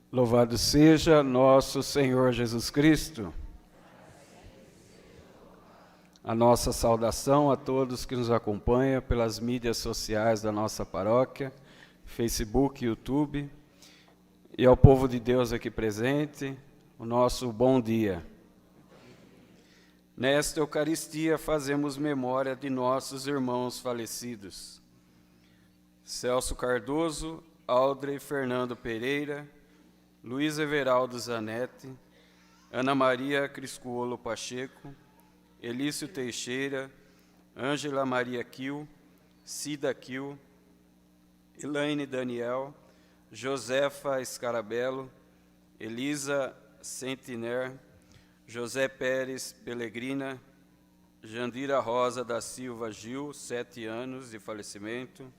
Louvado seja nosso Senhor Jesus Cristo. A nossa saudação a todos que nos acompanham pelas mídias sociais da nossa paróquia, Facebook, YouTube, e ao povo de Deus aqui presente, o nosso bom dia. Nesta Eucaristia fazemos memória de nossos irmãos falecidos. Celso Cardoso, Aldrey Fernando Pereira, Luiz Everaldo Zanetti, Ana Maria Criscuolo Pacheco, Elício Teixeira, Ângela Maria Quil, Cida Quil, Elaine Daniel, Josefa Scarabello, Elisa Sentiner, José Pérez Pelegrina, Jandira Rosa da Silva Gil, 7 anos de falecimento,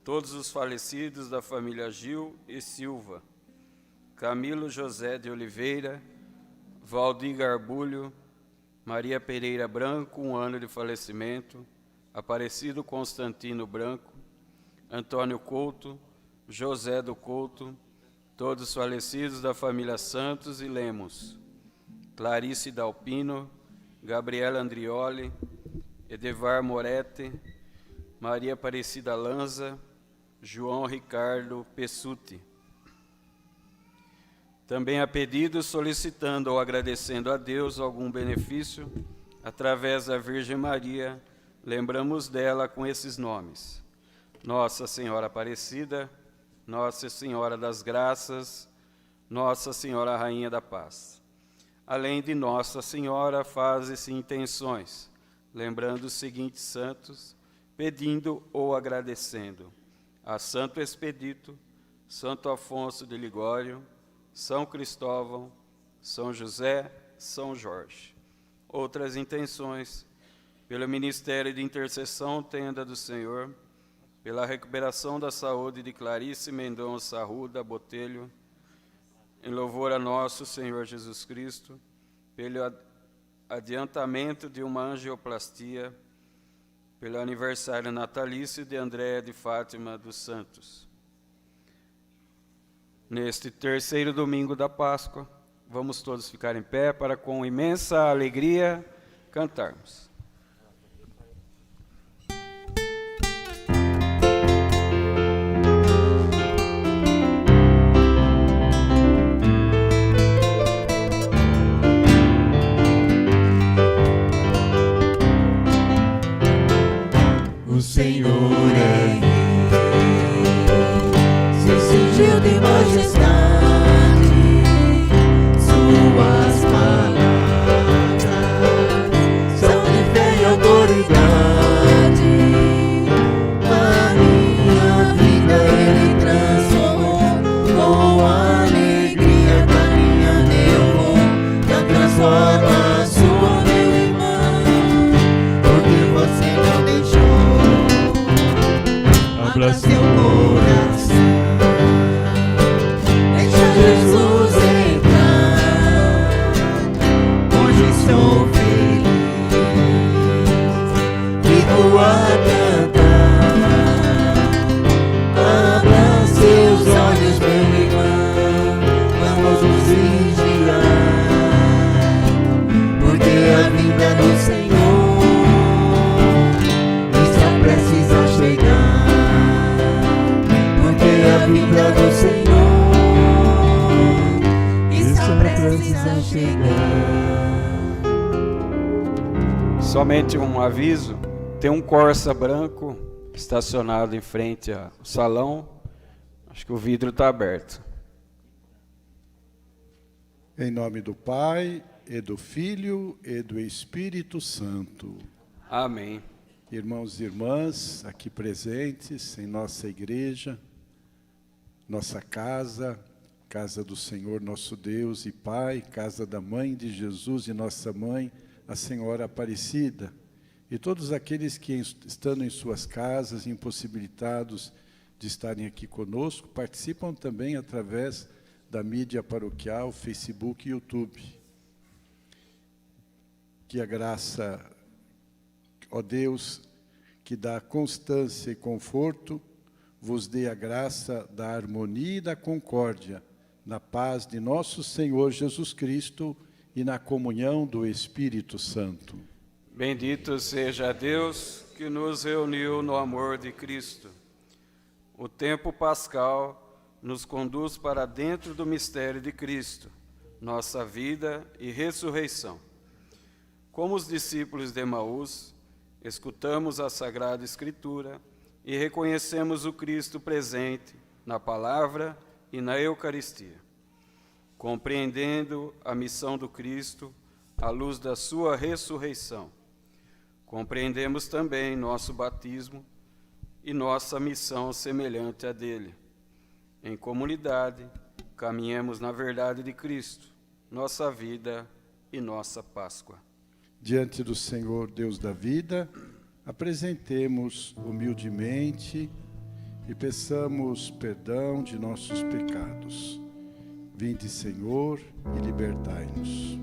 todos os falecidos da família Gil e Silva, Camilo José de Oliveira, Valdir Garbulho, Maria Pereira Branco, 1 ano de falecimento, Aparecido Constantino Branco, Antônio Couto, José do Couto, todos falecidos da família Santos e Lemos, Clarice Dalpino, Gabriela Andrioli, Edevar Moretti, Maria Aparecida Lanza, João Ricardo Pessuti. Também há pedidos solicitando ou agradecendo a Deus algum benefício através da Virgem Maria. Lembramos dela com esses nomes: Nossa Senhora Aparecida, Nossa Senhora das Graças, Nossa Senhora Rainha da Paz. Além de Nossa Senhora, fazem-se intenções, lembrando os seguintes santos, pedindo ou agradecendo: a Santo Expedito, Santo Afonso de Ligório, São Cristóvão, São José, São Jorge. Outras intenções: pelo Ministério de Intercessão Tenda do Senhor, pela recuperação da saúde de Clarice Mendonça Arruda Botelho, em louvor a nosso Senhor Jesus Cristo, pelo adiantamento de uma angioplastia, pelo aniversário natalício de Andréa de Fátima dos Santos. Neste terceiro domingo da Páscoa, vamos todos ficar em pé para, com imensa alegria, cantarmos. O Senhor é Rei, se cingiu de majestade, suas palavras são de fé e autoridade. A minha vida Ele transformou, com a alegria caminhando eu vou, já transforma a sua, meu irmão, porque você não deixou. Abra seu coração, deixa Jesus entrar. Hoje sou feliz, vivo a cantar. Abra seus olhos, meu irmão, vamos nos vigiar, porque a vinda do Senhor está prestes a chegar. A vinda do Senhor está prestes a chegar. Somente um aviso: tem um Corsa branco estacionado em frente ao salão. Acho que o vidro está aberto. Em nome do Pai, e do Filho, e do Espírito Santo. Amém. Irmãos e irmãs, aqui presentes em nossa igreja, nossa casa, casa do Senhor nosso Deus e Pai, casa da Mãe de Jesus e nossa Mãe, a Senhora Aparecida, e todos aqueles que, estando em suas casas, impossibilitados de estarem aqui conosco, participam também através da mídia paroquial, Facebook e YouTube. Que a graça, ó Deus, que dá constância e conforto, vos dê a graça da harmonia e da concórdia na paz de nosso Senhor Jesus Cristo e na comunhão do Espírito Santo. Bendito seja Deus que nos reuniu no amor de Cristo. O tempo pascal nos conduz para dentro do mistério de Cristo, nossa vida e ressurreição. Como os discípulos de Emaús, escutamos a Sagrada Escritura e reconhecemos o Cristo presente na palavra e na Eucaristia. Compreendendo a missão do Cristo à luz da sua ressurreição, compreendemos também nosso batismo e nossa missão semelhante à dele. Em comunidade, caminhemos na verdade de Cristo, nossa vida e nossa Páscoa. Diante do Senhor, Deus da vida, apresentemos humildemente e peçamos perdão de nossos pecados. Vinde, Senhor, e libertai-nos.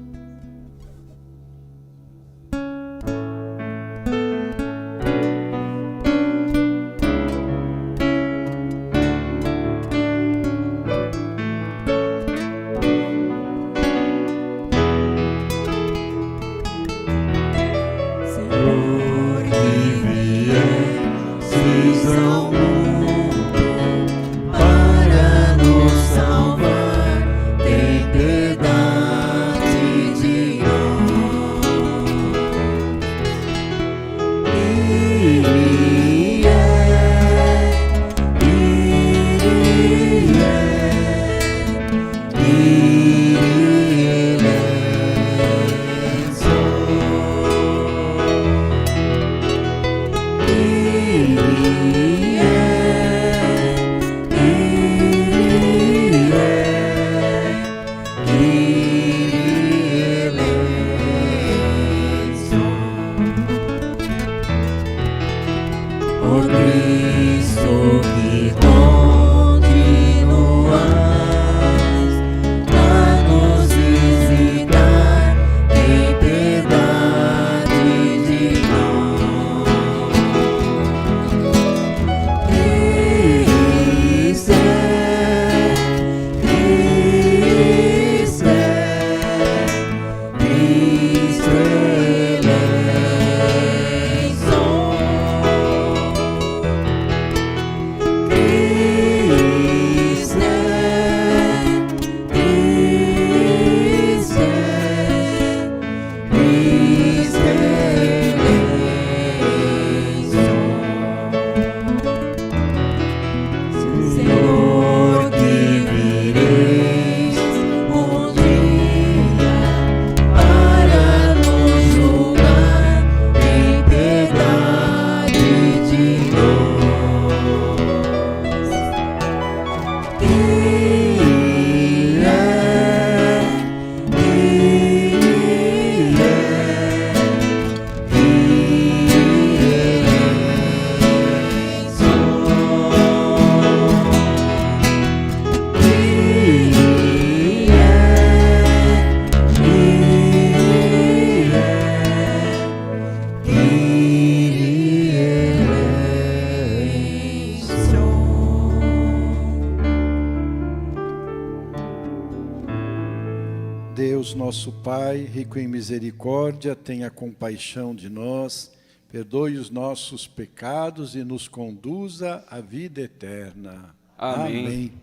Deus, nosso Pai, rico em misericórdia, tenha compaixão de nós, perdoe os nossos pecados e nos conduza à vida eterna. Amém. Amém.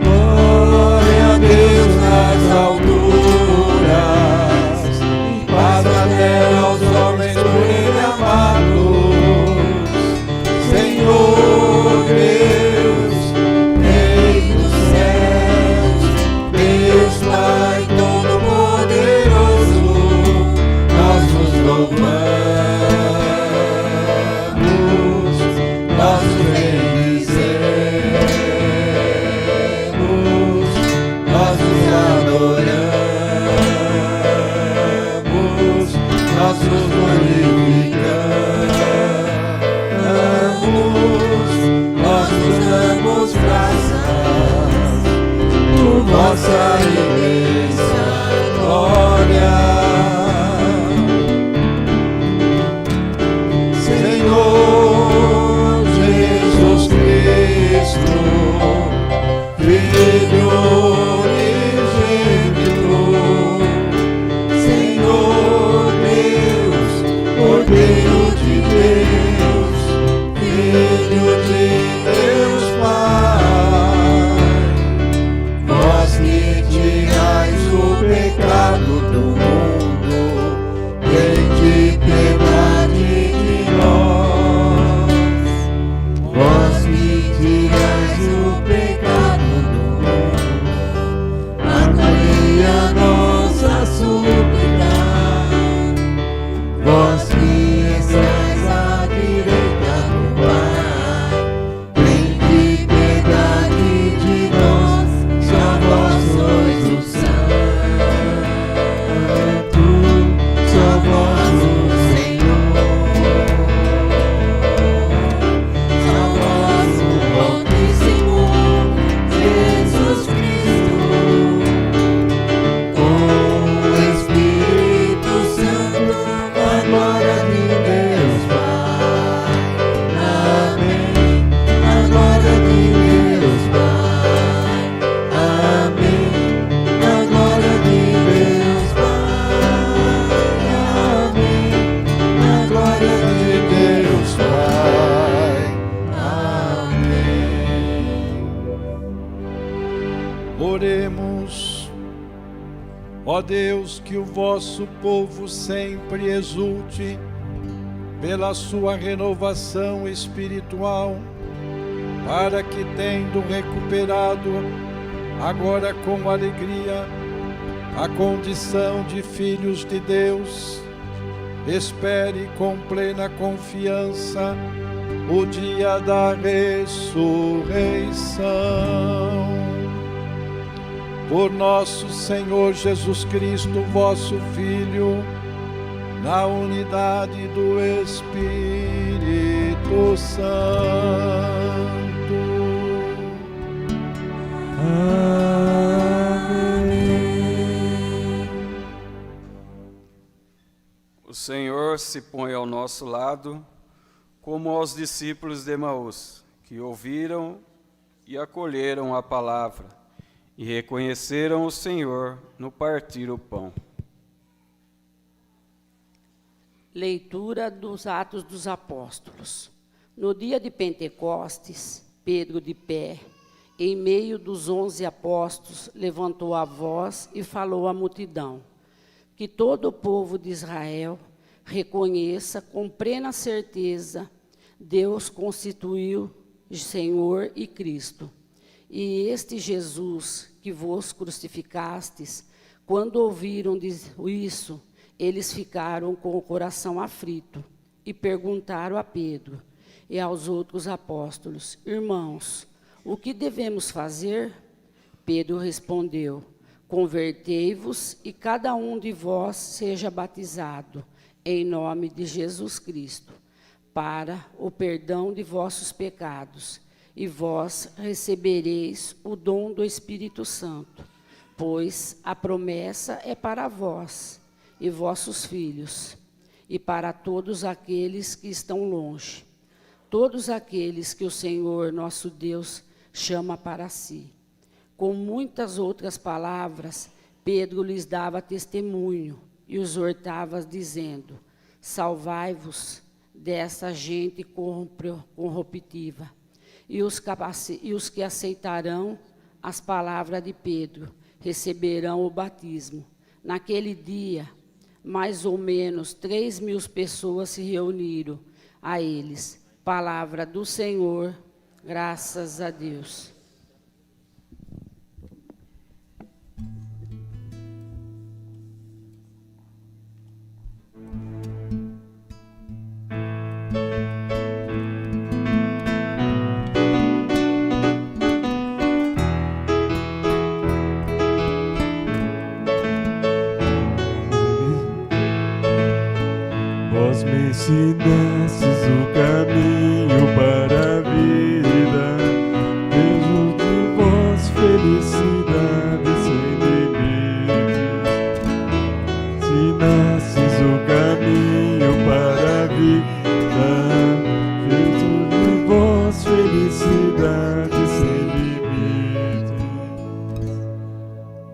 Glória a Deus nas alturas, e paz na terra aos homens por Ele amados. Senhor Deus, Rei dos céus, Deus Ó Deus, que o vosso povo sempre exulte pela sua renovação espiritual, para que, tendo recuperado agora com alegria a condição de filhos de Deus, espere com plena confiança o dia da ressurreição. Por nosso Senhor Jesus Cristo, vosso Filho, na unidade do Espírito Santo. Amém. O Senhor se põe ao nosso lado, como aos discípulos de Emaús, que ouviram e acolheram a palavra e reconheceram o Senhor no partir o pão. Leitura dos Atos dos Apóstolos. No dia de Pentecostes, Pedro, de pé, em meio dos 11 apóstolos, levantou a voz e falou à multidão: que todo o povo de Israel reconheça com plena certeza: Deus constituiu Senhor e Cristo. E este Jesus que vos crucificastes, quando ouviram isso, eles ficaram com o coração aflito e perguntaram a Pedro e aos outros apóstolos: irmãos, o que devemos fazer? Pedro respondeu: convertei-vos e cada um de vós seja batizado em nome de Jesus Cristo, para o perdão de vossos pecados, e vós recebereis o dom do Espírito Santo, pois a promessa é para vós e vossos filhos, e para todos aqueles que estão longe, todos aqueles que o Senhor nosso Deus chama para si. Com muitas outras palavras, Pedro lhes dava testemunho e os exortava, dizendo: salvai-vos dessa gente corruptiva. E os que aceitarão as palavras de Pedro receberão o batismo. Naquele dia, mais ou menos 3.000 pessoas se reuniram a eles. Palavra do Senhor, graças a Deus. Vós me ensinastes o caminho para a vida, vejo de vós felicidade sem limites. Ensinastes o caminho para a vida, vejo de vós felicidade sem limites.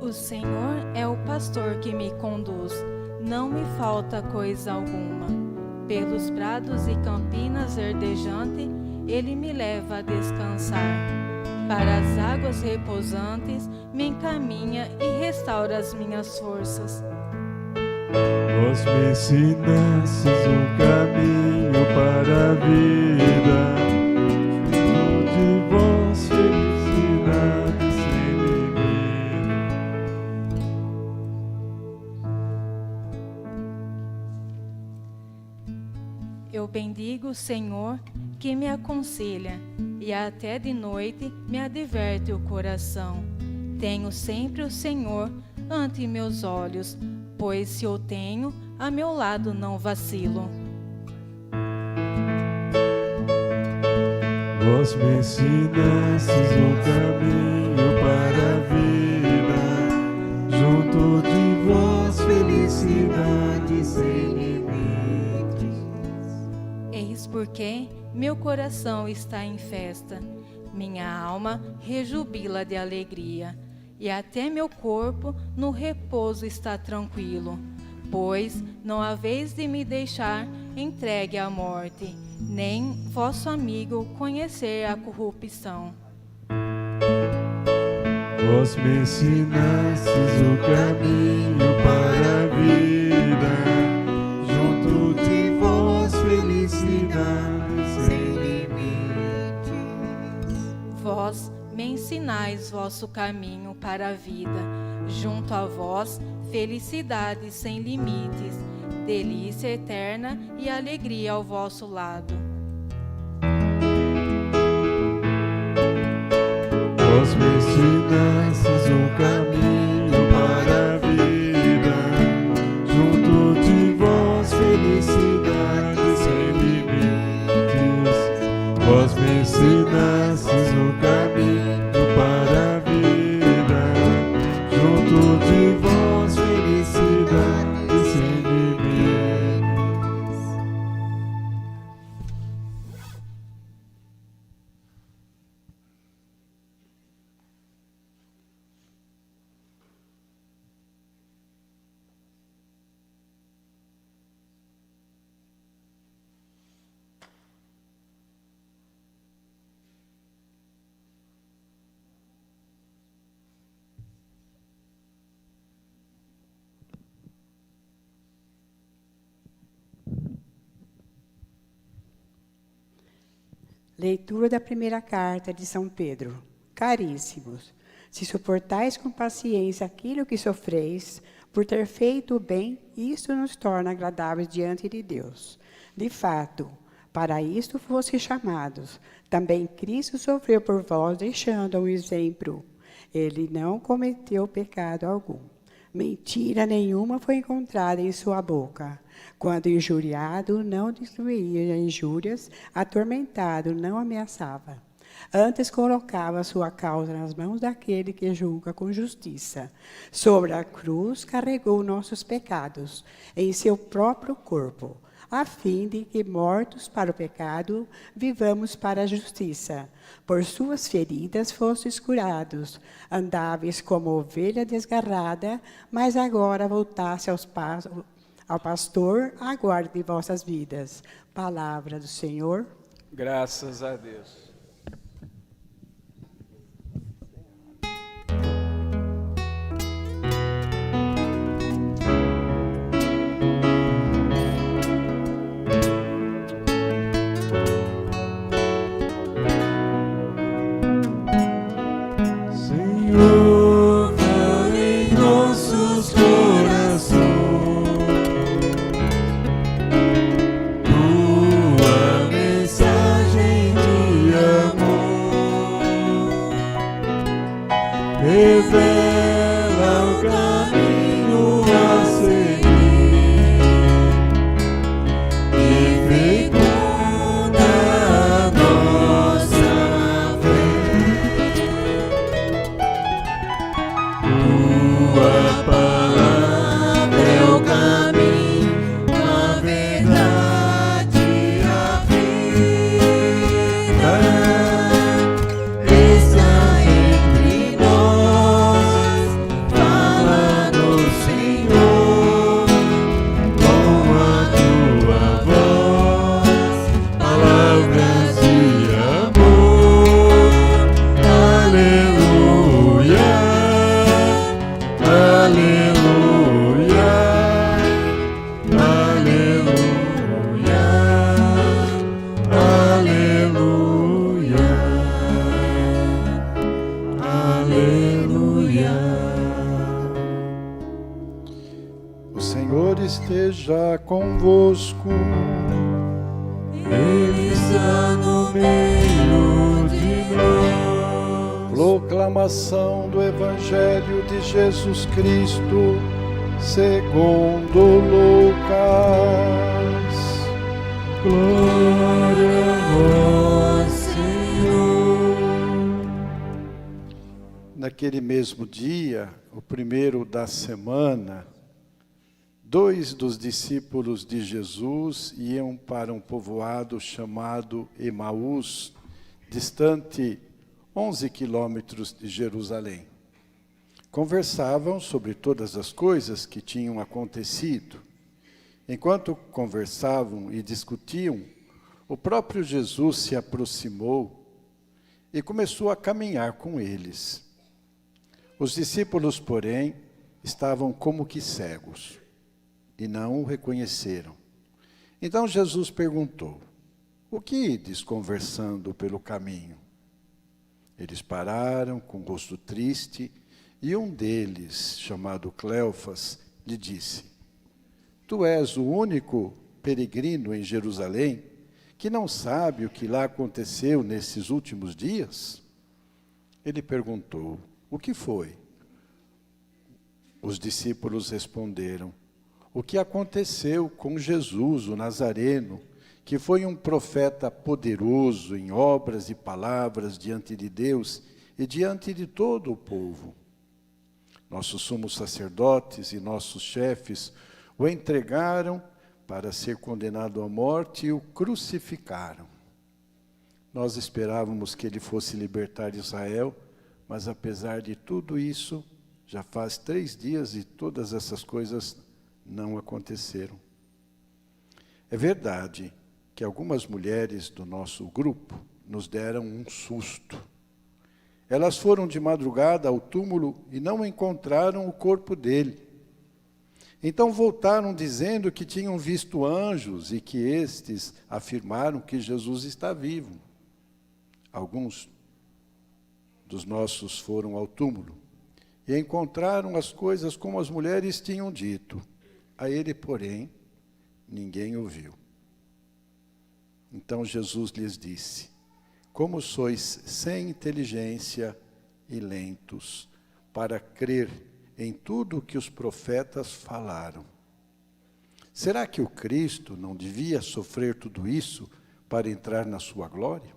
O Senhor é o pastor que me conduz, não me falta coisa alguma. Pelos prados e campinas verdejantes, Ele me leva a descansar. Para as águas repousantes, me encaminha e restaura as minhas forças. Vós me ensinastes o caminho para a vida, vejo de vós felicidade sem limite. Eu bendigo o Senhor que me aconselha, e até de noite me adverte o coração. Tenho sempre o Senhor ante meus olhos, pois se o tenho, a meu lado não vacilo. Vós me ensinastes o caminho para a vida, junto de vós felicidade sem limites. Eis porque meu coração está em festa, minha alma rejubila de alegria, e até meu corpo no repouso está tranquilo, pois não haveis de me deixar entregue à morte, nem vosso amigo conhecer a corrupção. Vós me ensinastes o caminho ensinais vosso caminho para a vida. Junto a vós, felicidade sem limites, delícia eterna e alegria ao vosso lado. Vós me ensinastes o caminho para a vida, junto de vós felicidade sem limites. Vós me ensinastes o caminho para a vida, junto de vós felicidade sem limites. Leitura da primeira carta de São Pedro. Caríssimos, se suportais com paciência aquilo que sofreis, por ter feito o bem, isto nos torna agradáveis diante de Deus. De fato, para isto fostes chamados. Também Cristo sofreu por vós, deixando um exemplo. Ele não cometeu pecado algum. Mentira nenhuma foi encontrada em sua boca. Quando injuriado, não destruía injúrias, atormentado, não ameaçava. Antes colocava sua causa nas mãos daquele que julga com justiça. Sobre a cruz carregou nossos pecados em seu próprio corpo, a fim de que, mortos para o pecado, vivamos para a justiça. Por suas feridas fostes curados. Andáveis como ovelha desgarrada, mas agora voltasse ao pastor, aguarde vossas vidas. Palavra do Senhor. Graças a Deus. Senhor, fala em nossos corações tua mensagem de amor. Revela o caminho a seguir e fecunda a nossa fé. Tua palavra é o caminho, a verdade e a vida. Está entre nós, fala no Senhor, com a tua voz, palavras de amor. Aleluia. Aleluia, aleluia, aleluia, aleluia. O Senhor esteja convosco. Ele está no meio de nós. Proclamação do Evangelho de Jesus Cristo, segundo Lucas. Glória a vós, Senhor. Naquele mesmo dia, o primeiro da semana, 2 dos discípulos de Jesus iam para um povoado chamado Emaús, distante 11 quilômetros de Jerusalém. Conversavam sobre todas as coisas que tinham acontecido. Enquanto conversavam e discutiam, o próprio Jesus se aproximou e começou a caminhar com eles. Os discípulos, porém, estavam como que cegos e não o reconheceram. Então Jesus perguntou: o que ides conversando pelo caminho? Eles pararam com o rosto triste, e um deles, chamado Cleofas, lhe disse: Tu és o único peregrino em Jerusalém que não sabe o que lá aconteceu nesses últimos dias? Ele perguntou: O que foi? Os discípulos responderam: O que aconteceu com Jesus, o Nazareno, que foi um profeta poderoso em obras e palavras diante de Deus e diante de todo o povo. Nossos sumos sacerdotes e nossos chefes o entregaram para ser condenado à morte e o crucificaram. Nós esperávamos que ele fosse libertar Israel, mas apesar de tudo isso, já faz 3 dias e todas essas coisas não aconteceram. É verdade que algumas mulheres do nosso grupo nos deram um susto. Elas foram de madrugada ao túmulo e não encontraram o corpo dele. Então voltaram dizendo que tinham visto anjos e que estes afirmaram que Jesus está vivo. Alguns dos nossos foram ao túmulo e encontraram as coisas como as mulheres tinham dito. A ele, porém, ninguém ouviu. Então Jesus lhes disse: Como sois sem inteligência e lentos para crer em tudo o que os profetas falaram. Será que o Cristo não devia sofrer tudo isso para entrar na sua glória?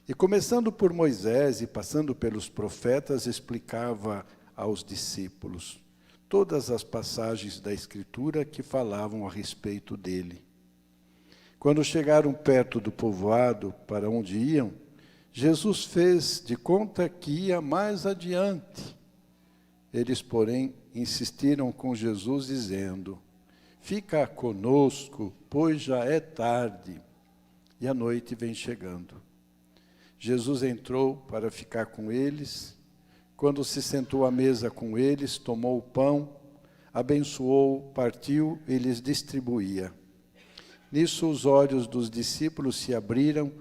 E começando por Moisés e passando pelos profetas, explicava aos discípulos todas as passagens da Escritura que falavam a respeito dele. Quando chegaram perto do povoado para onde iam, Jesus fez de conta que ia mais adiante. Eles, porém, insistiram com Jesus, dizendo: Fica conosco, pois já é tarde, e a noite vem chegando. Jesus entrou para ficar com eles. Quando se sentou à mesa com eles, tomou o pão, abençoou, partiu e lhes distribuía. Nisso os olhos dos discípulos se abriram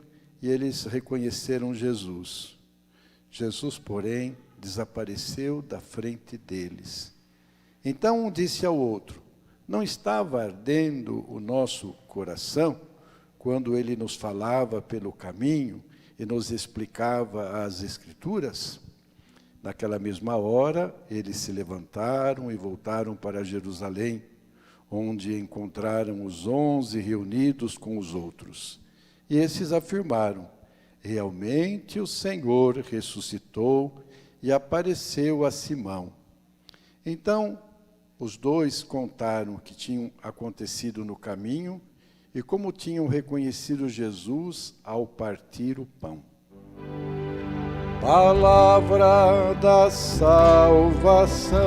e eles reconheceram Jesus. Jesus, porém, desapareceu da frente deles. Então um disse ao outro: Não estava ardendo o nosso coração quando ele nos falava pelo caminho e nos explicava as Escrituras? Naquela mesma hora, eles se levantaram e voltaram para Jerusalém, onde encontraram os 11 reunidos com os outros. E esses afirmaram: Realmente o Senhor ressuscitou e apareceu a Simão. Então, os dois contaram o que tinha acontecido no caminho e como tinham reconhecido Jesus ao partir o pão. Palavra da salvação.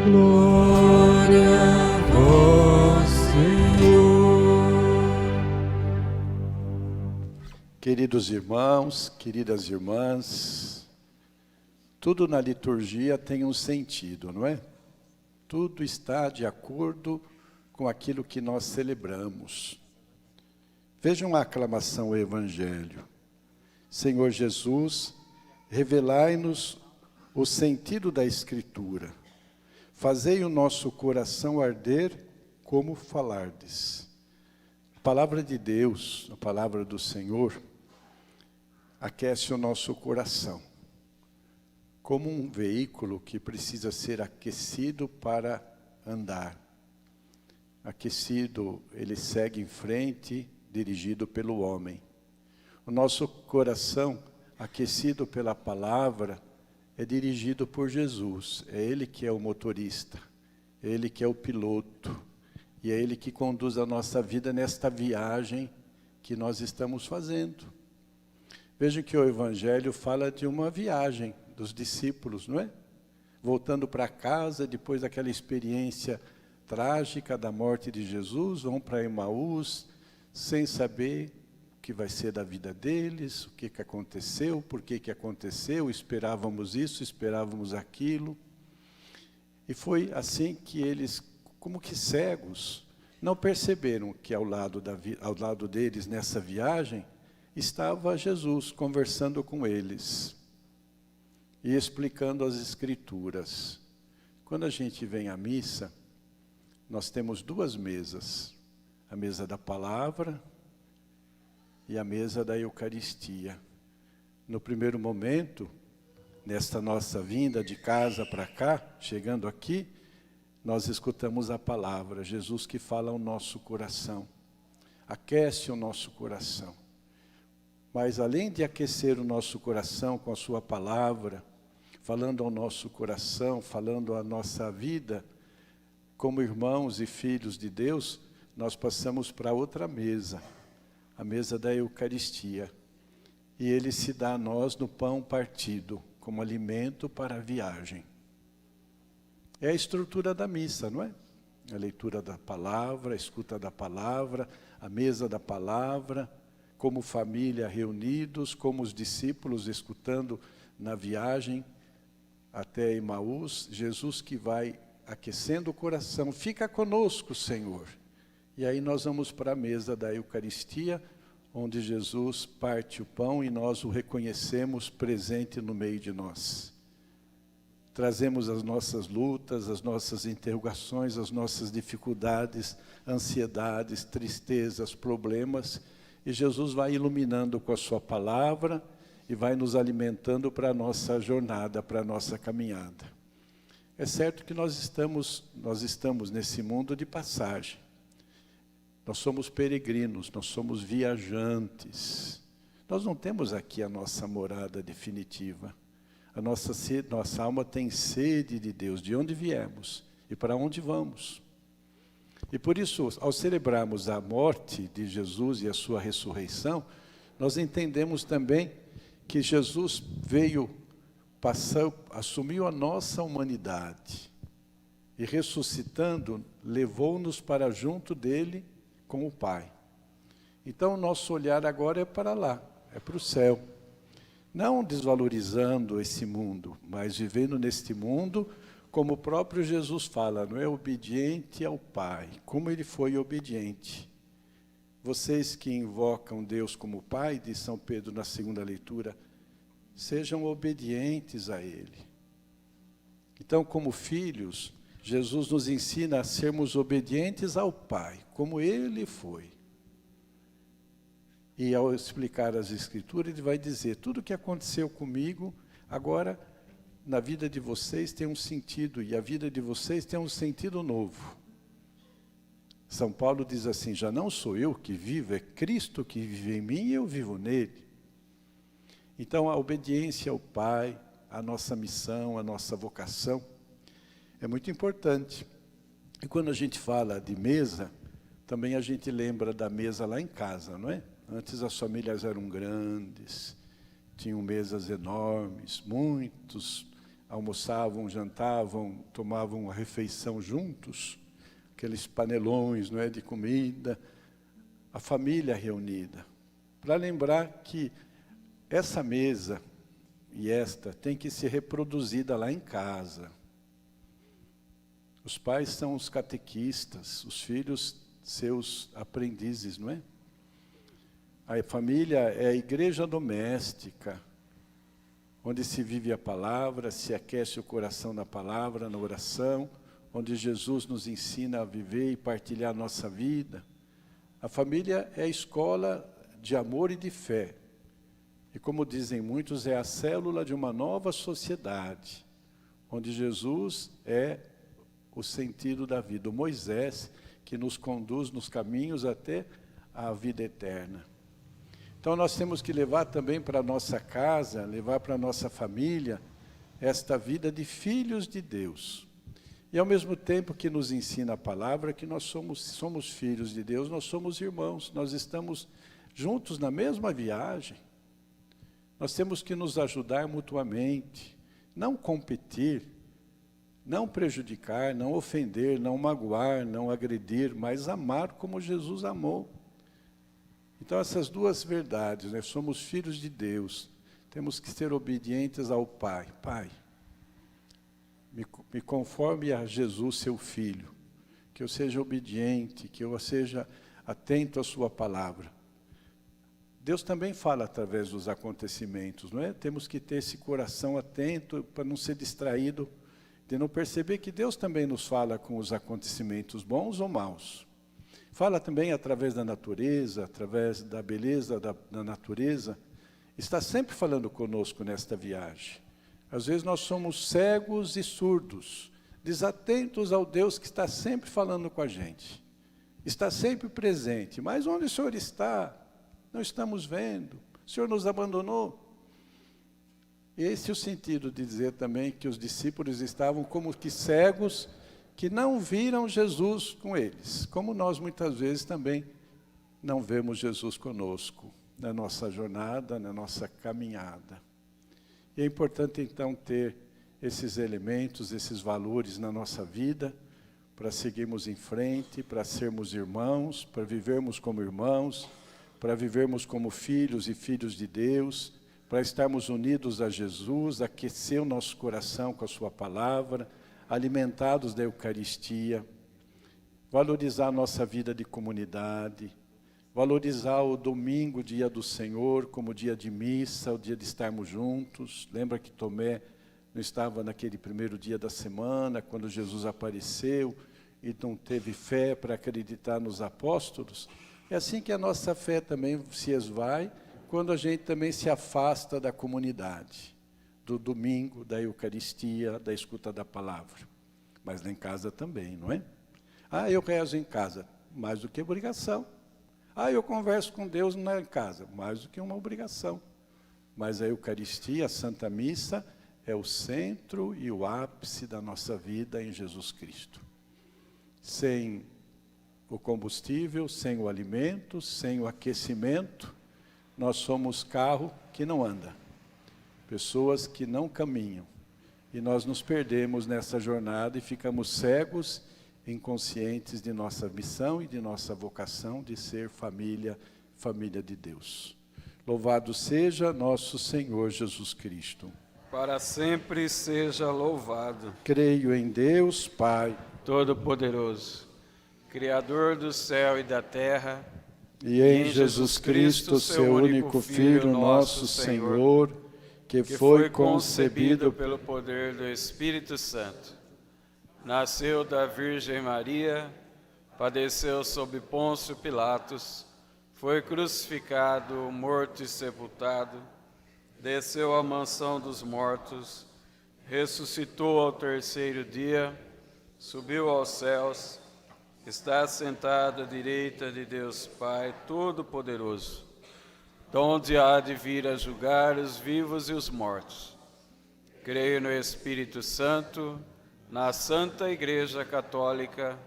Glória a vós, Senhor. Queridos irmãos, queridas irmãs, tudo na liturgia tem um sentido, não é? Tudo está de acordo com aquilo que nós celebramos. Vejam a aclamação ao Evangelho. Senhor Jesus, revelai-nos o sentido da Escritura. Fazei o nosso coração arder como falardes. A palavra de Deus, a palavra do Senhor, aquece o nosso coração, como um veículo que precisa ser aquecido para andar. Aquecido, ele segue em frente, dirigido pelo homem. O nosso coração, aquecido pela palavra, é dirigido por Jesus. É Ele que é o motorista, é Ele que é o piloto, e é Ele que conduz a nossa vida nesta viagem que nós estamos fazendo. Vejam que o Evangelho fala de uma viagem dos discípulos, não é? Voltando para casa, depois daquela experiência trágica da morte de Jesus, vão para Emaús, sem saber o que vai ser da vida deles, o que aconteceu, por que aconteceu, esperávamos isso, esperávamos aquilo. E foi assim que eles, como que cegos, não perceberam que ao lado deles, nessa viagem, estava Jesus conversando com eles e explicando as Escrituras. Quando a gente vem à missa, nós temos duas mesas, a mesa da palavra e a mesa da Eucaristia. No primeiro momento, nesta nossa vinda de casa para cá, chegando aqui, nós escutamos a palavra, Jesus que fala ao nosso coração, aquece o nosso coração. Mas além de aquecer o nosso coração com a sua palavra, falando ao nosso coração, falando à nossa vida, como irmãos e filhos de Deus, nós passamos para outra mesa, a mesa da Eucaristia. E Ele se dá a nós no pão partido, como alimento para a viagem. É a estrutura da missa, não é? A leitura da palavra, a escuta da palavra, a mesa da palavra, como família reunidos, como os discípulos escutando na viagem até Emaús, Jesus que vai aquecendo o coração, fica conosco, Senhor. E aí nós vamos para a mesa da Eucaristia, onde Jesus parte o pão e nós o reconhecemos presente no meio de nós. Trazemos as nossas lutas, as nossas interrogações, as nossas dificuldades, ansiedades, tristezas, problemas, e Jesus vai iluminando com a sua palavra e vai nos alimentando para a nossa jornada, para a nossa caminhada. É certo que nós estamos nesse mundo de passagem. Nós somos peregrinos, nós somos viajantes. Nós não temos aqui a nossa morada definitiva. A nossa alma tem sede de Deus, de onde viemos e para onde vamos. E por isso, ao celebrarmos a morte de Jesus e a sua ressurreição, nós entendemos também que Jesus veio, assumiu a nossa humanidade e ressuscitando, levou-nos para junto dele com o Pai. Então o nosso olhar agora é para lá, é para o céu. Não desvalorizando esse mundo, mas vivendo neste mundo, como o próprio Jesus fala, não é? Obediente ao Pai, como ele foi obediente. Vocês que invocam Deus como Pai, diz São Pedro na segunda leitura, sejam obedientes a Ele. Então, como filhos, Jesus nos ensina a sermos obedientes ao Pai, como Ele foi. E ao explicar as Escrituras, Ele vai dizer, tudo que aconteceu comigo, agora, na vida de vocês tem um sentido, e a vida de vocês tem um sentido novo. São Paulo diz assim, já não sou eu que vivo, é Cristo que vive em mim e eu vivo nele. Então, a obediência ao Pai, a nossa missão, a nossa vocação, é muito importante. E quando a gente fala de mesa, também a gente lembra da mesa lá em casa, não é? Antes as famílias eram grandes, tinham mesas enormes, muitos almoçavam, jantavam, tomavam a refeição juntos, aqueles panelões, não é, de comida, a família reunida. Para lembrar que essa mesa e esta tem que ser reproduzida lá em casa. Os pais são os catequistas, os filhos seus aprendizes, não é? A família é a igreja doméstica, onde se vive a palavra, se aquece o coração na palavra, na oração, onde Jesus nos ensina a viver e partilhar a nossa vida. A família é a escola de amor e de fé. E como dizem muitos, é a célula de uma nova sociedade, onde Jesus é o sentido da vida, o Moisés que nos conduz nos caminhos até a vida eterna. Então nós temos que levar também para a nossa casa, levar para a nossa família, esta vida de filhos de Deus. E ao mesmo tempo que nos ensina a palavra, que nós somos filhos de Deus, nós somos irmãos, nós estamos juntos na mesma viagem. Nós temos que nos ajudar mutuamente, não competir, não prejudicar, não ofender, não magoar, não agredir, mas amar como Jesus amou. Então essas duas verdades, né? Somos filhos de Deus, temos que ser obedientes ao Pai. Pai, me conforme a Jesus, seu Filho, que eu seja obediente, que eu seja atento à sua palavra. Deus também fala através dos acontecimentos, não é? Temos que ter esse coração atento para não ser distraído, de não perceber que Deus também nos fala com os acontecimentos bons ou maus. Fala também através da natureza, através da beleza da natureza. Está sempre falando conosco nesta viagem. Às vezes nós somos cegos e surdos, desatentos ao Deus que está sempre falando com a gente. Está sempre presente. Mas onde o Senhor está? Não estamos vendo. O Senhor nos abandonou. Esse é o sentido de dizer também que os discípulos estavam como que cegos, que não viram Jesus com eles. Como nós muitas vezes também não vemos Jesus conosco, na nossa jornada, na nossa caminhada. E é importante então ter esses elementos, esses valores na nossa vida, para seguirmos em frente, para sermos irmãos, para vivermos como irmãos, para vivermos como filhos e filhos de Deus, para estarmos unidos a Jesus, aquecer o nosso coração com a sua palavra, alimentados da Eucaristia, valorizar a nossa vida de comunidade, valorizar o domingo, dia do Senhor, como dia de missa, o dia de estarmos juntos. Lembra que Tomé não estava naquele primeiro dia da semana, quando Jesus apareceu, e não teve fé para acreditar nos apóstolos? É assim que a nossa fé também se esvai, quando a gente também se afasta da comunidade, do domingo, da Eucaristia, da escuta da palavra. Mas lá em casa também, não é? Ah, eu rezo em casa, mais do que obrigação. Ah, eu converso com Deus na casa, mais do que uma obrigação. Mas a Eucaristia, a Santa Missa, é o centro e o ápice da nossa vida em Jesus Cristo. Sem o combustível, sem o alimento, sem o aquecimento, nós somos carro que não anda, pessoas que não caminham. E nós nos perdemos nessa jornada e ficamos cegos, inconscientes de nossa missão e de nossa vocação de ser família de Deus. Louvado seja nosso Senhor Jesus Cristo. Para sempre seja louvado. Creio em Deus, Pai Todo-Poderoso, Criador do céu e da terra, e em Jesus Cristo, seu único Filho, nosso Senhor, que foi concebido pelo poder do Espírito Santo. Nasceu da Virgem Maria, padeceu sob Pôncio Pilatos, foi crucificado, morto e sepultado, desceu à mansão dos mortos, ressuscitou ao terceiro dia, subiu aos céus, está sentado à direita de Deus Pai Todo-Poderoso, donde há de vir a julgar os vivos e os mortos. Creio no Espírito Santo, na Santa Igreja Católica,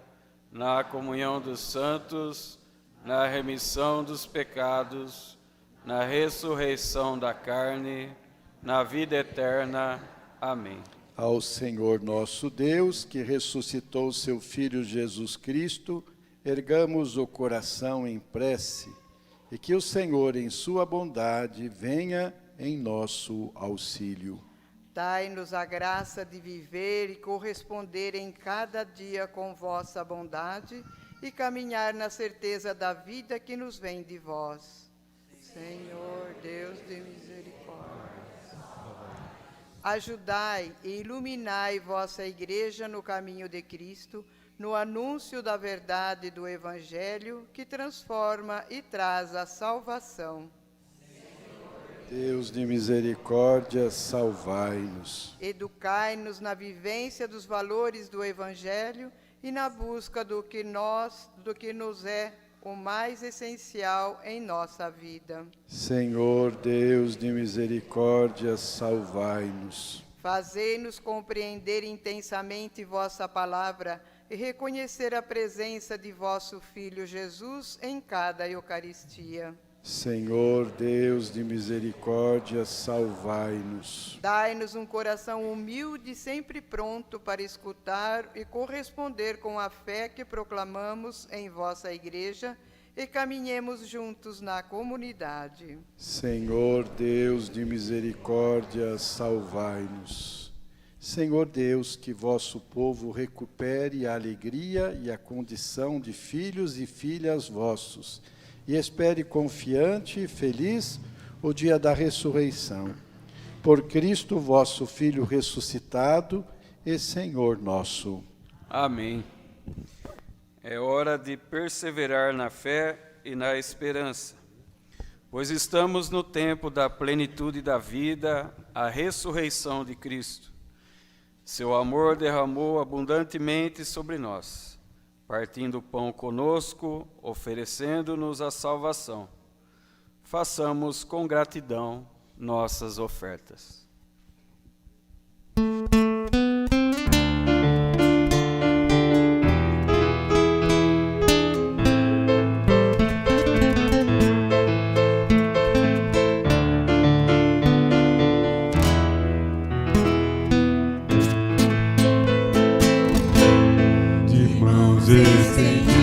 na comunhão dos santos, na remissão dos pecados, na ressurreição da carne, na vida eterna. Amém. Ao Senhor nosso Deus, que ressuscitou seu Filho Jesus Cristo, ergamos o coração em prece, e que o Senhor, em sua bondade, venha em nosso auxílio. Dai-nos a graça de viver e corresponder em cada dia com vossa bondade e caminhar na certeza da vida que nos vem de vós. Senhor, Deus de misericórdia, ajudai e iluminai vossa Igreja no caminho de Cristo, no anúncio da verdade do Evangelho que transforma e traz a salvação. Deus de misericórdia, salvai-nos. Educai-nos na vivência dos valores do Evangelho e na busca do que nos é o mais essencial em nossa vida. Senhor Deus de misericórdia, salvai-nos. Fazei-nos compreender intensamente vossa palavra e reconhecer a presença de vosso Filho Jesus em cada Eucaristia. Senhor Deus de misericórdia, salvai-nos. Dai-nos um coração humilde, sempre pronto para escutar e corresponder com a fé que proclamamos em vossa Igreja e caminhemos juntos na comunidade. Senhor Deus de misericórdia, salvai-nos. Senhor Deus, que vosso povo recupere a alegria e a condição de filhos e filhas vossos, e espere confiante e feliz o dia da ressurreição. Por Cristo, vosso Filho ressuscitado e Senhor nosso. Amém. É hora de perseverar na fé e na esperança, pois estamos no tempo da plenitude da vida, a ressurreição de Cristo. Seu amor derramou abundantemente sobre nós, partindo o pão conosco, oferecendo-nos a salvação. Façamos com gratidão nossas ofertas. De mãos estendidas